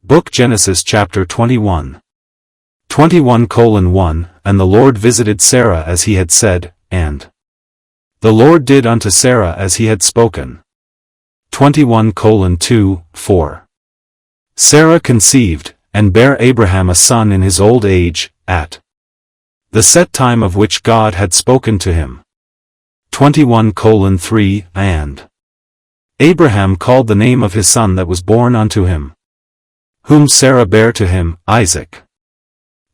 Book Genesis chapter 21. 21:1 And the Lord visited Sarah as he had said, and the Lord did unto Sarah as he had spoken. 21:2-4 Sarah conceived, and bare Abraham a son in his old age, at the set time of which God had spoken to him. 21:3 And Abraham called the name of his son that was born unto him, whom Sarah bare to him, Isaac.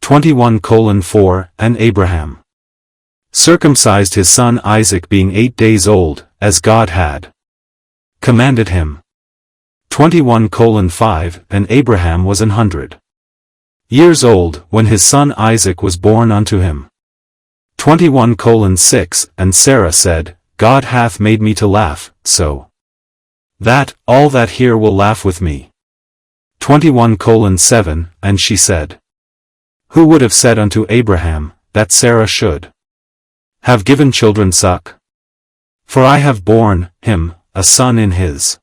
21:4 And Abraham circumcised his son Isaac being 8 days old, as God had commanded him. 21:5 And Abraham was 100 years old when his son Isaac was born unto him. 21:6 And Sarah said, God hath made me to laugh, so that all that hear will laugh with me. 21:7 And she said, who would have said unto Abraham, that Sarah should have given children suck? For I have borne him a son in his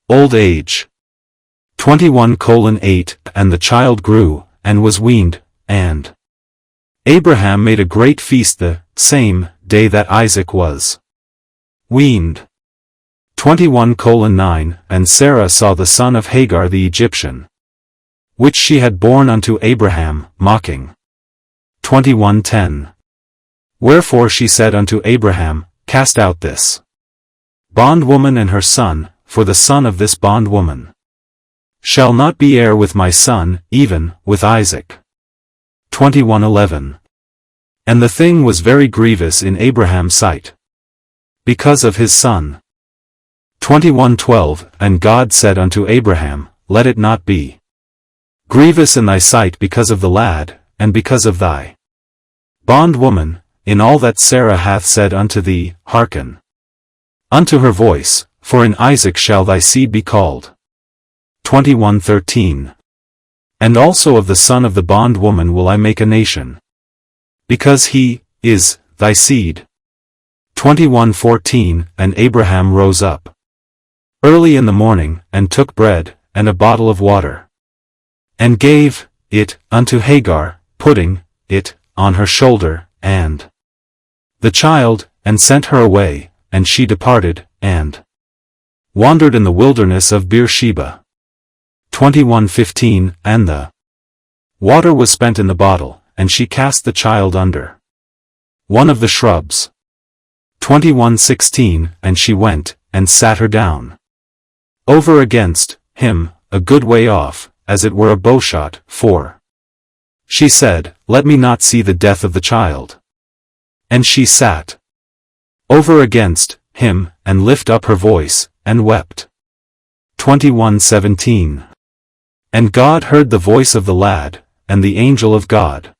old age. 21:8 And the child grew, and was weaned, and Abraham made a great feast the same day that Isaac was weaned. 21:9 And Sarah saw the son of Hagar the Egyptian, which she had borne unto Abraham, mocking. 21:10 Wherefore she said unto Abraham, cast out this bondwoman and her son, for the son of this bondwoman shall not be heir with my son, even with Isaac. 21:11 And the thing was very grievous in Abraham's sight, because of his son. 21:12 And God said unto Abraham, let it not be grievous in thy sight because of the lad, and because of thy bondwoman, in all that Sarah hath said unto thee, hearken unto her voice, for in Isaac shall thy seed be called. 21:13 And also of the son of the bondwoman will I make a nation, because he is thy seed. 21:14 And Abraham rose up early in the morning, and took bread, and a bottle of water, and gave it unto Hagar, putting it on her shoulder, and the child, and sent her away, and she departed, and wandered in the wilderness of Beersheba. 21:15 And the water was spent in the bottle, and she cast the child under one of the shrubs. 21:16 And she went, and sat her down over against him, a good way off, as it were a bowshot, for she said, let me not see the death of the child. And she sat over against him, and lift up her voice, and wept. 21:17 And God heard the voice of the lad, and the angel of God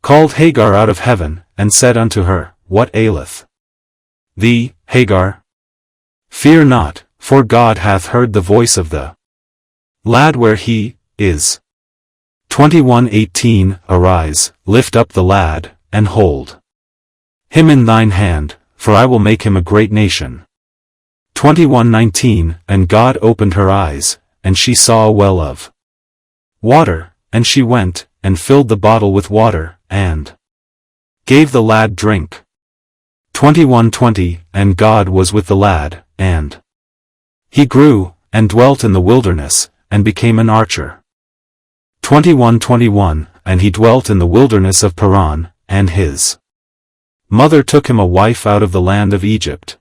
called Hagar out of heaven, and said unto her, what aileth thee, Hagar? Fear not, for God hath heard the voice of the lad where he is. 21:18 Arise, lift up the lad, and hold him in thine hand, for I will make him a great nation. 21:19 And God opened her eyes, and she saw a well of water, and she went, and filled the bottle with water, and gave the lad drink. 21:20 And God was with the lad, and he grew, and dwelt in the wilderness, and became an archer. 21:21 And he dwelt in the wilderness of Paran, and his mother took him a wife out of the land of Egypt.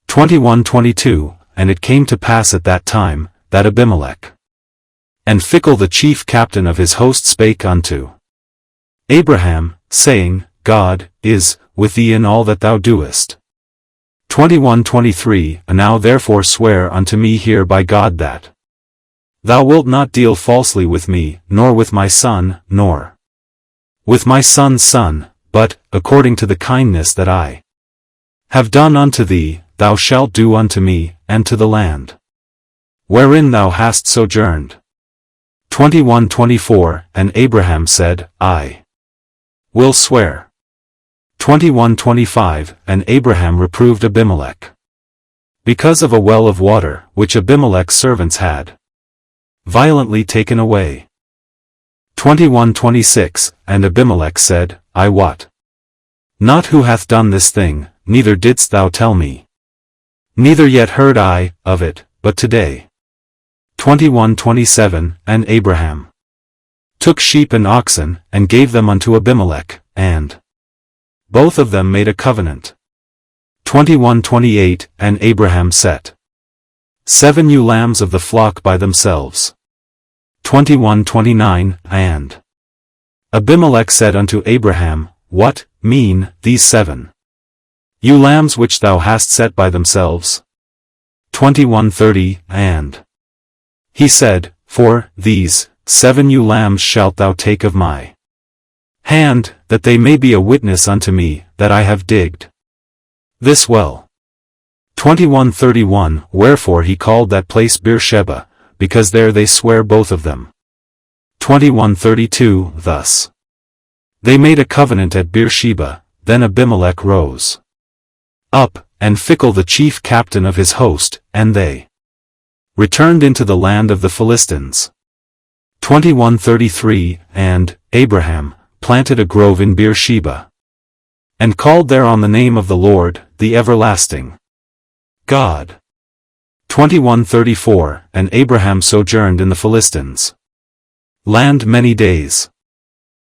21:22 And it came to pass at that time, that Abimelech and Phicol the chief captain of his host spake unto Abraham, saying, God is with thee in all that thou doest. 21:23 And now therefore swear unto me here by God that thou wilt not deal falsely with me, nor with my son, nor with my son's son, but, according to the kindness that I have done unto thee, thou shalt do unto me, and to the land wherein thou hast sojourned. 21:24 And Abraham said, I will swear. 21:25 And Abraham reproved Abimelech because of a well of water, which Abimelech's servants had violently taken away. 21:26 And Abimelech said, I wot not who hath done this thing, neither didst thou tell me. Neither yet heard I of it, but today. 21:27 And Abraham took sheep and oxen, and gave them unto Abimelech, and both of them made a covenant. 21:28 And Abraham set 7 ewe lambs of the flock by themselves. 21:29 And Abimelech said unto Abraham, What mean these 7 ewe lambs which thou hast set by themselves? 21:30 And he said, For these 7 ewe lambs shalt thou take of my hand, that they may be a witness unto me, that I have digged this well. 21:31 Wherefore he called that place Beersheba, because there they swear both of them. 21:32 Thus they made a covenant at Beersheba. Then Abimelech rose up, and Phicol the chief captain of his host, and they returned into the land of the Philistines. 21:33 And Abraham planted a grove in Beersheba, and called thereon the name of the Lord, the everlasting God. 21:34 And Abraham sojourned in the Philistines' land many days.